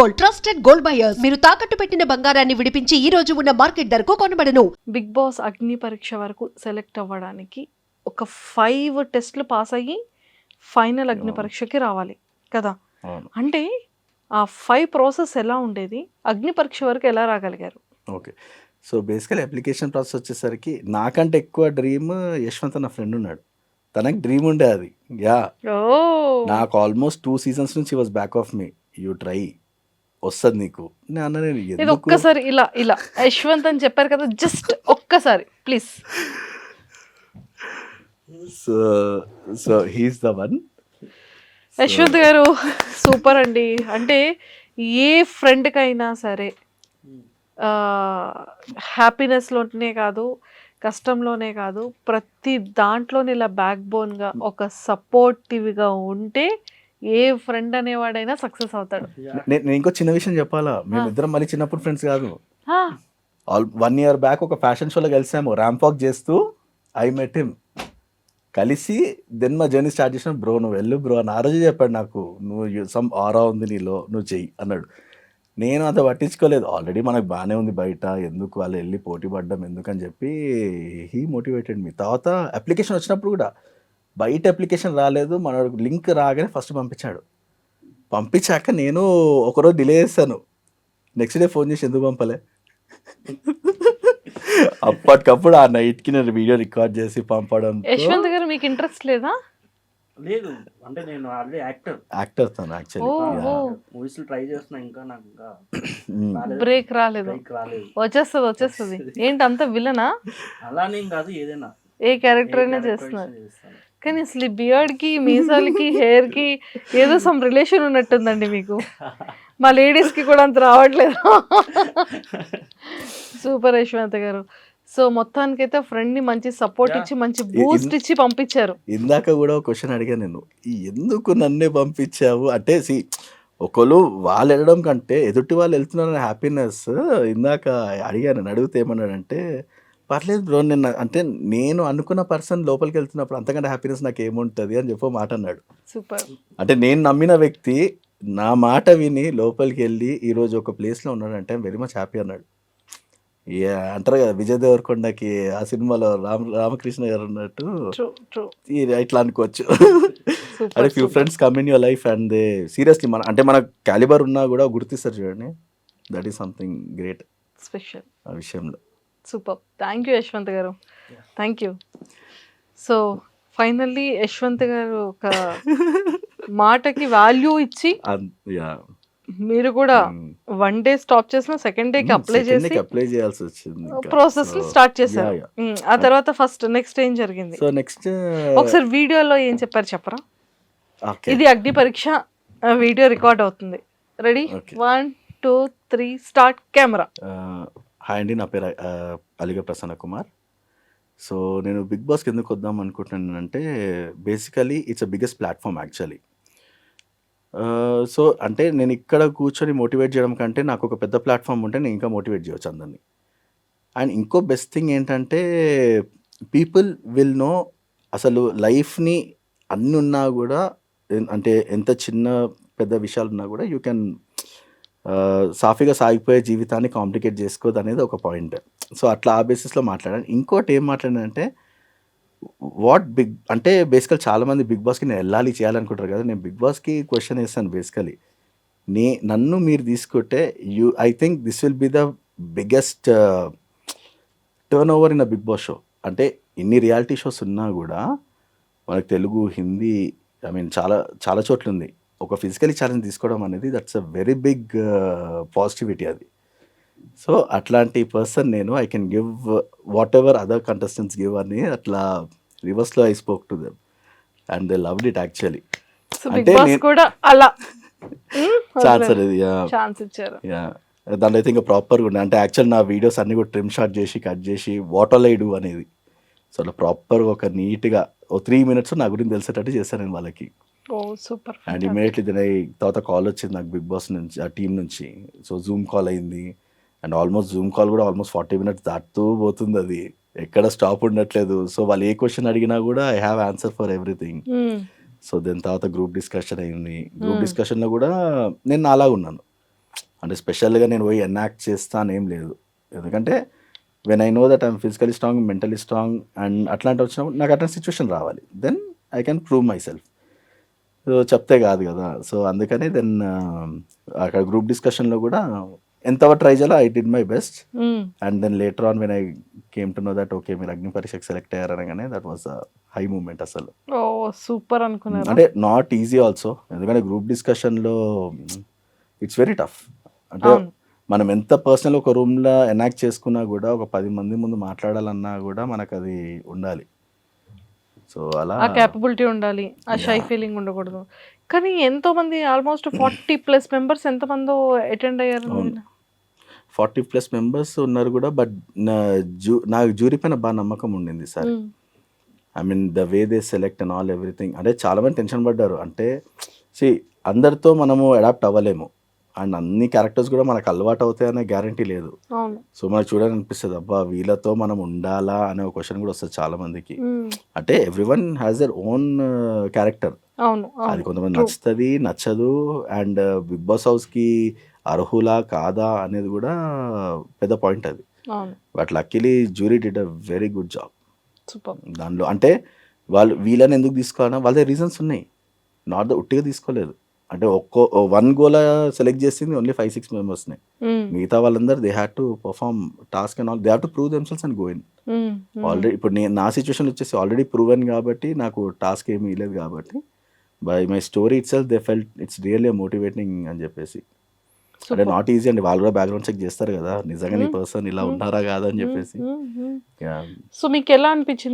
Gold, trusted gold buyers. మీరు తాకట్టు పెట్టిన బంగారాన్ని విడిపించి ఈ రోజు ఉన్న మార్కెట్ ధరకు కొనబడను. బిగ్ బాస్ అగ్ని పరీక్ష వరకు సెలెక్ట్ అవ్వడానికి ఒక 5 టెస్ట్లు పాస్ అయ్యి ఫైనల్ అగ్ని పరీక్షకి రావాలి కదా. అంటే ఆ 5 ప్రాసెస్ ఎలా ఉండేది, అగ్ని పరీక్ష వరకు ఎలా రాగలిగారు? ఓకే. సో బేసికల్ అప్లికేషన్ ప్రాసెస్ వచ్చేసరికి నాకంటే ఎక్కువ డ్రీమ్ యశ్వంత్ నా ఫ్రెండ్ ఉన్నాడు. తనకి డ్రీమ్ ఉండే అది. నాకు ఆల్మోస్ట్ 2 సీజన్స్ నుంచి was back of me, you try వస్తుంది నీకు. నేను ఇది ఎందుకు ఒక్కసారి ఇలా ఇలా యశ్వంత్ అని చెప్పారు కదా, జస్ట్ ఒక్కసారి please. So so he's the one. Yashwant గారు సూపర్ అండి. అంటే ఏ ఫ్రెండ్కైనా సరే హ్యాపీనెస్లోనే కాదు, కష్టంలోనే కాదు, ప్రతి దాంట్లోనే ఇలా బ్యాక్ బోన్గా ఒక సపోర్టివ్గా ఉంటే ఏ ఫ్రెండ్ అనేవాడైనా సక్సెస్ అవుతాడు. నేను ఇంకో చిన్న విషయం చెప్పాలా, మేమిద్దరం మళ్ళీ చిన్నప్పుడు ఫ్రెండ్స్ కాదు. 1 year బ్యాక్ ఒక ఫ్యాషన్ షోలో కలిసాము, ర్యాంప్ వాక్ చేస్తూ. ఐ మెట్ హిమ్, కలిసి దెన్ మా జర్నీ స్టార్ట్ చేసిన. బ్రో నువ్వు వెళ్ళు బ్రో అని ఆ రోజు చెప్పాడు నాకు, నువ్వు సమ్ ఆరా ఉంది నీలో, నువ్వు చెయ్యి అన్నాడు. నేను అంత పట్టించుకోలేదు, ఆల్రెడీ మనకు బాగానే ఉంది బయట, ఎందుకు వాళ్ళు వెళ్ళి పోటీ పడ్డం ఎందుకని చెప్పి హీ మోటివేటెడ్ మీ. తర్వాత అప్లికేషన్ వచ్చినప్పుడు కూడా బయట అప్లికేషన్ రాలేదు, మన లింక్ రాగానే ఫస్ట్ పంపించాడు. పంపించాక నేను ఒకరోజు డిలే చేశాను, నెక్స్ట్ డే ఫోన్ చేసి ఎందుకు పంపలే. అప్పటికప్పుడు ఆ నైట్కి నేను వీడియో రికార్డ్ చేసి పంపడం. యశ్వంత్ గారు మీకు ఇంట్రెస్ట్ లేదా? లేదు, అంటే నేను ఆల్రెడీ యాక్టర్ తను యాక్చువల్లీ మూవీస్ ట్రై చేస్తున్నా, ఇంకా నాకు ఇంకా బ్రేక్ రాలేదు. రాలేదు. వచ్చేస్తుంది. ఏంటి అంత విలనా? అలానేం కాదు, ఏదైనా ఏ క్యారెక్టర్ అయినా చేస్తున్నారు. కానీ అసలు బియర్డ్ కి, మీసాలకి, హెయిర్ కి ఏదో సమ్ రిలేషన్ ఉన్నట్టుందండి మీకు. మా లేడీస్ కి కూడా అంత రావట్లేదు. సూపర్ యశ్వంత్ గారు. సో మొత్తానికైతే ఫ్రెండ్ ని మంచి సపోర్ట్ ఇచ్చి, మంచి బూస్ట్ ఇచ్చి పంపించారు. ఇందాక కూడా ఒక క్వశ్చన్ అడిగాను నేను, ఎందుకు నన్నే పంపించావు అంటే, ఒకళ్ళు వాళ్ళు వెళ్ళడం కంటే ఎదుటి వాళ్ళు వెళ్తున్నారని హ్యాపీనెస్. ఇందాక అడిగాను, అడిగితే ఏమన్నాడంటే, పర్లేదు బ్రో, నేను అనుకున్న పర్సన్ లోపలికి వెళ్తున్నప్పుడు అంతకంటే హ్యాపీనెస్ నాకు ఏముంటుంది అని చెప్పి మాట అన్నాడు. సూపర్. అంటే నేను నమ్మిన వ్యక్తి నా మాట విని లోపలికి వెళ్ళి ఈరోజు ఒక ప్లేస్లో ఉన్నాడంటే ఐమ్ వెరీ మచ్ హ్యాపీ అన్నాడు. అంటారు కదా విజయ్ దేవరకొండకి ఆ సినిమాలో రామకృష్ణ గారు అన్నట్టు ఇట్లా అనుకోవచ్చు. అంటే few friends come in your life and they seriously మన క్యాలిబర్ ఉన్నా కూడా గుర్తిస్తారు చూడండి. That is something great, special ఆ విషయంలో. సూపర్. థ్యాంక్ యూ యశ్వంత్ గారు, thank you. So finally Yashwant గారు ఒక మాటకి వాల్యూ ఇచ్చి మీరు కూడా 1 day స్టాప్ చేసిన సెకండ్ డేకి అప్లై చేయాల్సి వచ్చింది, ప్రాసెస్ స్టార్ట్ చేశారు. ఆ తర్వాత ఫస్ట్ నెక్స్ట్ ఏం జరిగింది? సో నెక్స్ట్ ఒకసారి వీడియోలో ఏం చెప్పారు చెప్పరా? ఇది అగ్ని పరీక్ష వీడియో రికార్డ్ అవుతుంది. Ready, 1 2 3 start camera. హాయ్ అండి, నా పేరు అలిగ ప్రసన్న కుమార్. సో నేను బిగ్ బాస్కి ఎందుకు వద్దాం అనుకుంటున్నానంటే, basically it's a biggest platform actually. So అంటే నేను ఇక్కడ కూర్చొని మోటివేట్ చేయడం కంటే నాకు ఒక పెద్ద ప్లాట్ఫామ్ ఉంటే నేను ఇంకా మోటివేట్ చేయవచ్చు అందరినీ. అండ్ ఇంకో బెస్ట్ థింగ్ ఏంటంటే, పీపుల్ విల్ నో అసలు లైఫ్ని అన్నీ ఉన్నా కూడా, అంటే ఎంత చిన్న పెద్ద విషయాలు ఉన్నా కూడా యూ కెన్ సాఫీగా సాగిపోయే జీవితాన్ని కాంప్లికేట్ చేసుకోదు అనేది ఒక పాయింట్. సో అట్లా ఆ బేసిస్లో మాట్లాడాను. ఇంకోటి ఏం మాట్లాడానంటే, వాట్ బిగ్ అంటే బేసికల్ చాలామంది బిగ్ బాస్కి నేను వెళ్ళాలి చేయాలనుకుంటారు కదా. నేను బిగ్ బాస్కి క్వశ్చన్ వేస్తాను బేసికలీ, నన్ను మీరు తీసుకుంటే I think this will be the biggest turn over in a Bigg Boss show. అంటే ఇన్ని రియాలిటీ షోస్ ఉన్నా కూడా మనకు తెలుగు, హిందీ, ఐ మీన్ చాలా చాలా చోట్ల ఉంది. ఒక ఫిజికలీ ఛాలెంజ్ తీసుకోవడం అనేది that's a very big positivity అది. సో అట్లాంటి పర్సన్ నేను, I can give whatever other contestants give అని అట్లా రివర్స్లో I spoke to them and they loved it actually. అంటే ఛాన్స్ అనేది దాంట్లో అయితే ఇంకా ప్రాపర్గా ఉండే, అంటే యాక్చువల్ నా వీడియోస్ అన్నీ కూడా ట్రిమ్ షాట్ చేసి కట్ చేసి వాటర్ లైడు అనేది. సో అట్లా ప్రాపర్గా ఒక నీట్గా 3 minutes నా గురించి తెలిసేటట్టు చేశాను నేను వాళ్ళకి. సూపర్. అండ్ ఇమీడియట్లీ తర్వాత కాల్ వచ్చింది నాకు బిగ్ బాస్ నుంచి, ఆ టీం నుంచి. సో జూమ్ కాల్ అయింది అండ్ ఆల్మోస్ట్ జూమ్ కాల్ కూడా ఆల్మోస్ట్ 40 minutes దాటుతూ పోతుంది, అది ఎక్కడ స్టాప్ ఉండట్లేదు. సో వాళ్ళు ఏ క్వశ్చన్ అడిగినా కూడా I have answer for everything. So దాని తర్వాత గ్రూప్ డిస్కషన్ అయింది. గ్రూప్ డిస్కషన్లో కూడా నేను అలాగ ఉన్నాను, అంటే స్పెషల్గా నేను పోయి ఎనాక్ట్ చేస్తాను ఏం లేదు. ఎందుకంటే when I know that I'm physically strong, mentally strong and అట్లాంటి వచ్చినప్పుడు నాకు అట్లాంటి సిచ్యువేషన్ రావాలి. Then I can prove myself. So చెప్తే కాదు కదా. సో అందుకని దెన్ అక్కడ గ్రూప్ డిస్కషన్లో కూడా ఎంతవరకు ట్రై చేయాలో I did my best. And then later on when I came to know that okay మీరు అగ్ని పరీక్షకు సెలెక్ట్ అయ్యారనగానే దట్ వాస్ హై మూమెంట్ అసలు. ఓ సూపర్ అనుకున్నారు. అంటే నాట్ ఈజీ ఆల్సో, ఎందుకంటే గ్రూప్ డిస్కషన్లో ఇట్స్ వెరీ టఫ్. అంటే మనం ఎంత పర్సనల్ ఒక రూమ్లో ఎనాక్ట్ చేసుకున్నా కూడా ఒక 10 మంది ముందు మాట్లాడాలన్నా కూడా మనకు అది ఉండాలి. సో అలా ఆ క్యాపబిలిటీ ఉండాలి, ఆ షై ఫీలింగ్ ఉండకూడదు. కానీ ఎంతో మంది ఆల్మోస్ట్ 40+ మెంబర్స్ ఎంతమందో అటెండ్ అయ్యారు. 40+ మెంబర్స్ ఉన్నారు కూడా. బట్ నాకు జ్యూరీ పైన బాగా నమ్మకం ఉండింది sir. I mean the way they select and all everything. అంటే చాలామంది టెన్షన్ పడ్డారు. అంటే అందరితో మనము అడాప్ట్ అవ్వలేము అండ్ అన్ని క్యారెక్టర్స్ కూడా మనకు అలవాటు అవుతాయనే గ్యారంటీ లేదు. సో మనకు చూడాలనిపిస్తుంది అబ్బా వీళ్ళతో మనం ఉండాలా అనే ఒక క్వశ్చన్ కూడా వస్తుంది చాలా మందికి. అంటే everyone has their own character. అది కొంతమంది నచ్చుతుంది, నచ్చదు. అండ్ బిగ్ బాస్ హౌస్కి అర్హులా కాదా అనేది కూడా పెద్ద పాయింట్ అది. But luckily jury did a very good job దానిలో. అంటే వీళ్ళని ఎందుకు తీసుకోవాలన్నా వాళ్ళ రీజన్స్ ఉన్నాయి, నాట్ ద ఉట్టిగా తీసుకోలేదు. అంటే వన్ గోల్ సెలెక్ట్ చేసింది ఓన్లీ 5-6 మెంబర్స్ని. మిగతా వాళ్ళందరూ they had to perform task and all, they have to prove themselves and go in. Already ఇప్పుడు నా సిచ్యువేషన్ వచ్చేసి ఆల్రెడీ ప్రూవెన్ కాబట్టి నాకు టాస్క్ ఏమీ ఇవ్వలేదు కాబట్టి by my story it self they felt it's really motivating అని చెప్పేసి. అంటే నాట్ ఈజీ అండి, వాళ్ళు కూడా బ్యాక్గ్రౌండ్ చెక్ చేస్తారు కదా నిజంగా నీ పర్సన్ ఇలా ఉన్నారా కాదా అని చెప్పేసి. సో మీకు ఎలా అనిపించింది?